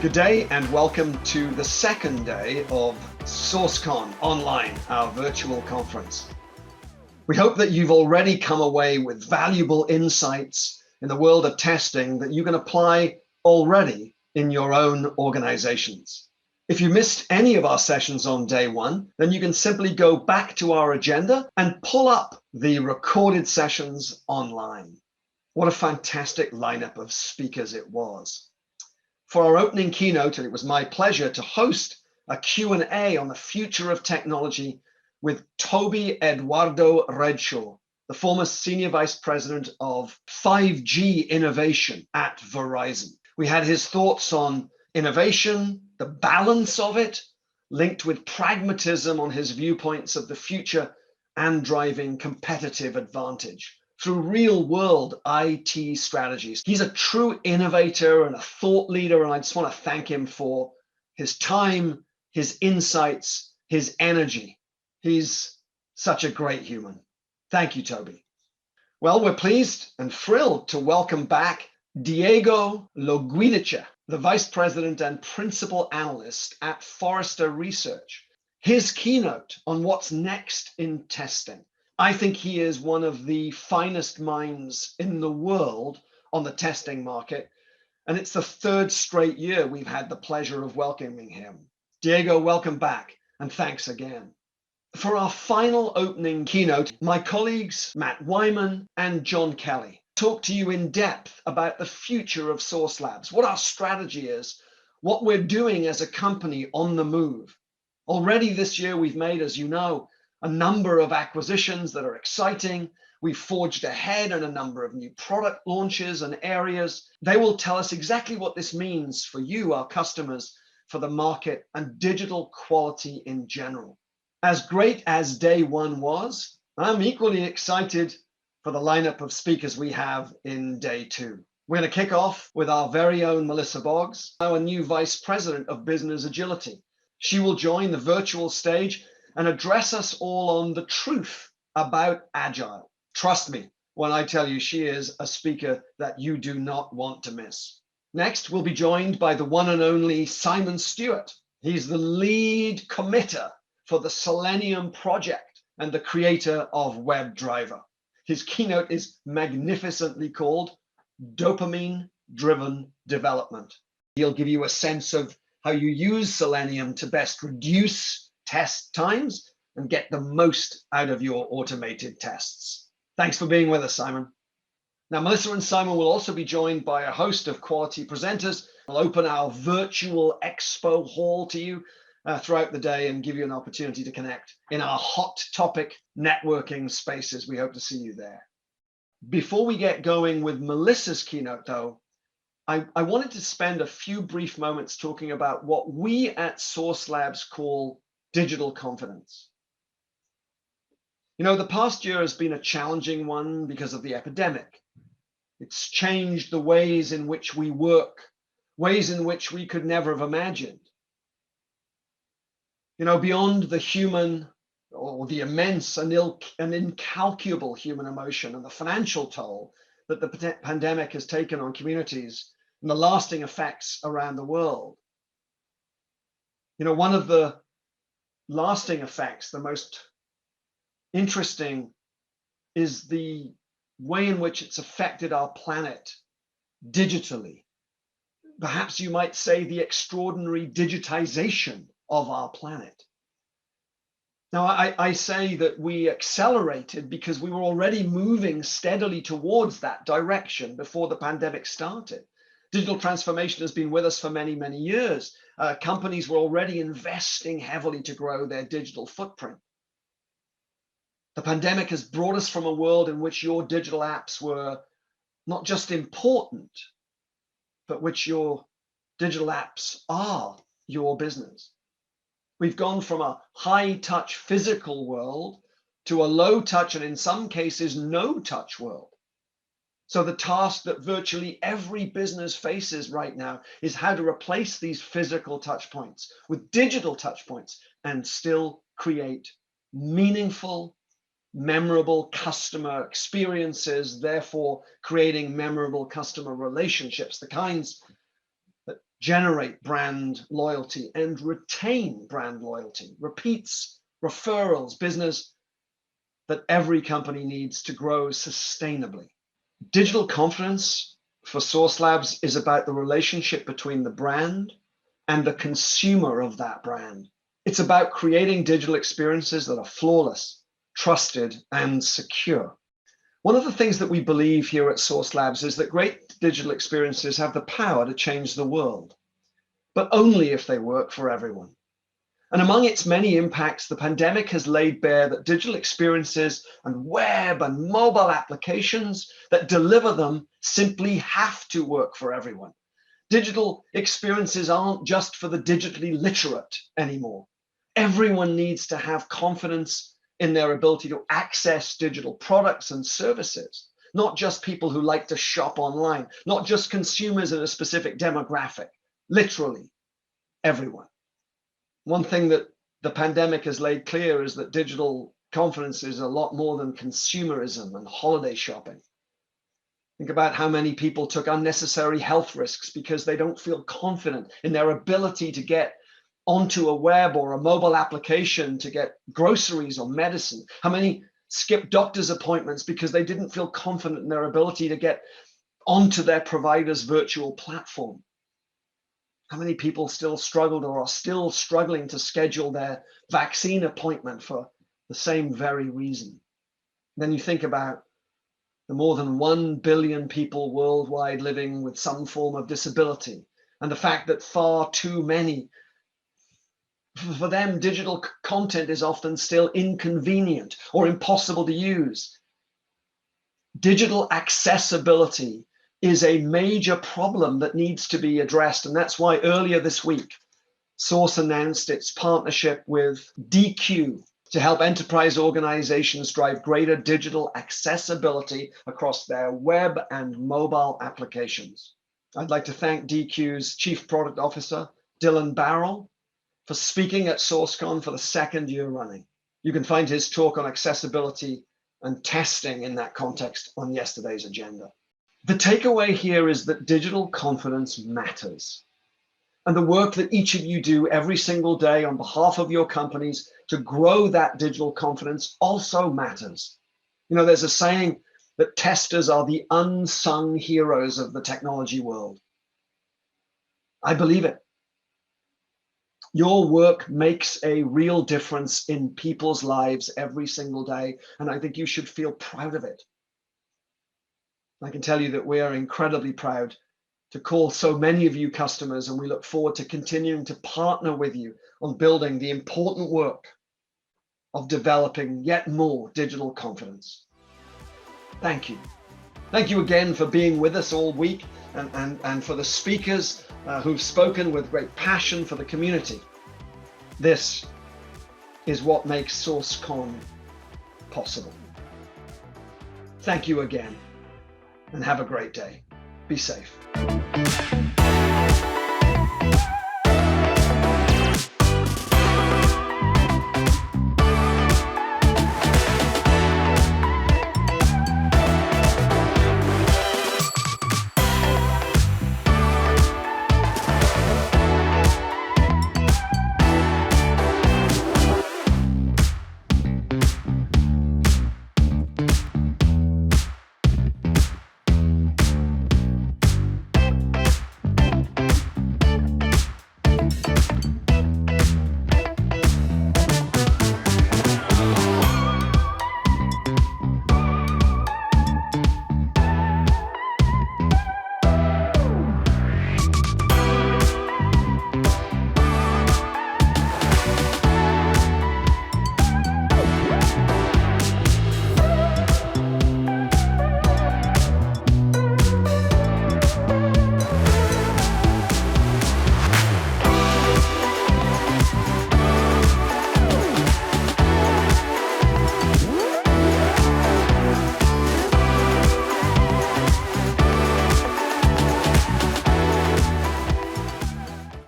Good day and welcome to the second day of SauceCon online, our virtual conference. We hope that you've already come away with valuable insights in the world of testing that you can apply already in your own organizations. If you missed any of our sessions on day one, then you can simply go back to our agenda and pull up the recorded sessions online. What a fantastic lineup of speakers it was. For our opening keynote, it was my pleasure to host a Q&A on the future of technology with Toby Eduardo Redshaw, the former Senior Vice President of 5G innovation at Verizon. We had his thoughts on innovation, the balance of it, linked with pragmatism on his viewpoints of the future and driving competitive advantage through real-world IT strategies. He's a true innovator and a thought leader, and I just want to thank him for his time, his insights, his energy. He's such a great human. Thank you, Toby. Well, we're pleased and thrilled to welcome back Diego Guidacio, the Vice President and Principal Analyst at Forrester Research. His keynote on what's next in testing. I think he is one of the finest minds in the world on the testing market, and it's the third straight year we've had the pleasure of welcoming him. Diego, welcome back, and thanks again. For our final opening keynote, my colleagues Matt Wyman and John Kelly talk to you in depth about the future of Source Labs, what our strategy is, what we're doing as a company on the move. Already this year, we've made, as you know, a number of acquisitions that are exciting. We've forged ahead in a number of new product launches and areas. They will tell us exactly what this means for you, our customers, for the market and digital quality in general. As great as day one was, I'm equally excited for the lineup of speakers we have in day two. We're going to kick off with our very own Melissa Boggs, our new Vice President of Business Agility. She will join the virtual stage and address us all on the truth about Agile. Trust me when I tell you she is a speaker that you do not want to miss. Next, we'll be joined by the one and only Simon Stewart. He's the lead committer for the Selenium project and the creator of WebDriver. His keynote is magnificently called Dopamine-Driven Development. He'll give you a sense of how you use Selenium to best reduce test times and get the most out of your automated tests. Thanks for being with us, Simon. Now, Melissa and Simon will also be joined by a host of quality presenters. We'll open our virtual expo hall to you throughout the day and give you an opportunity to connect in our hot topic networking spaces. We hope to see you there. Before we get going with Melissa's keynote, though, I wanted to spend a few brief moments talking about what we at Source Labs call digital confidence. You know, the past year has been a challenging one because of the epidemic. It's changed the ways in which we work, ways in which we could never have imagined. You know, beyond the human or the immense and incalculable human emotion and the financial toll that the pandemic has taken on communities and the lasting effects around the world. You know, one of the lasting effects, the most interesting, is the way in which it's affected our planet digitally. Perhaps you might say the extraordinary digitization of our planet. Now, I say that we accelerated because we were already moving steadily towards that direction before the pandemic started. Digital transformation has been with us for many, many years. Companies were already investing heavily to grow their digital footprint. The pandemic has brought us from a world in which your digital apps were not just important, but which your digital apps are your business. We've gone from a high-touch physical world to a low-touch and in some cases no-touch world. So the task that virtually every business faces right now is how to replace these physical touch points with digital touch points and still create meaningful, memorable customer experiences, therefore creating memorable customer relationships, the kinds that generate brand loyalty and retain brand loyalty, repeats, referrals, business that every company needs to grow sustainably. Digital confidence for Source Labs is about the relationship between the brand and the consumer of that brand. It's about creating digital experiences that are flawless, trusted, and secure. One of the things that we believe here at Source Labs is that great digital experiences have the power to change the world, but only if they work for everyone. And among its many impacts, the pandemic has laid bare that digital experiences and web and mobile applications that deliver them simply have to work for everyone. Digital experiences aren't just for the digitally literate anymore. Everyone needs to have confidence in their ability to access digital products and services, not just people who like to shop online, not just consumers in a specific demographic, literally everyone. One thing that the pandemic has laid clear is that digital confidence is a lot more than consumerism and holiday shopping. Think about how many people took unnecessary health risks because they don't feel confident in their ability to get onto a web or a mobile application to get groceries or medicine. How many skipped doctor's appointments because they didn't feel confident in their ability to get onto their provider's virtual platform. How many people still struggled or are still struggling to schedule their vaccine appointment for the same very reason? Then you think about the more than 1 billion people worldwide living with some form of disability, and the fact that far too many, for them, digital content is often still inconvenient or impossible to use. Digital accessibility is a major problem that needs to be addressed. And that's why earlier this week, Source announced its partnership with DQ to help enterprise organizations drive greater digital accessibility across their web and mobile applications. I'd like to thank DQ's Chief Product Officer, Dylan Barrell, for speaking at SauceCon for the second year running. You can find his talk on accessibility and testing in that context on yesterday's agenda. The takeaway here is that digital confidence matters. And the work that each of you do every single day on behalf of your companies to grow that digital confidence also matters. You know, there's a saying that testers are the unsung heroes of the technology world. I believe it. Your work makes a real difference in people's lives every single day, and I think you should feel proud of it. I can tell you that we are incredibly proud to call so many of you customers, and we look forward to continuing to partner with you on building the important work of developing yet more digital confidence. Thank you. Thank you again for being with us all week, and for the speakers who've spoken with great passion for the community. This is what makes SauceCon possible. Thank you again, and have a great day. Be safe.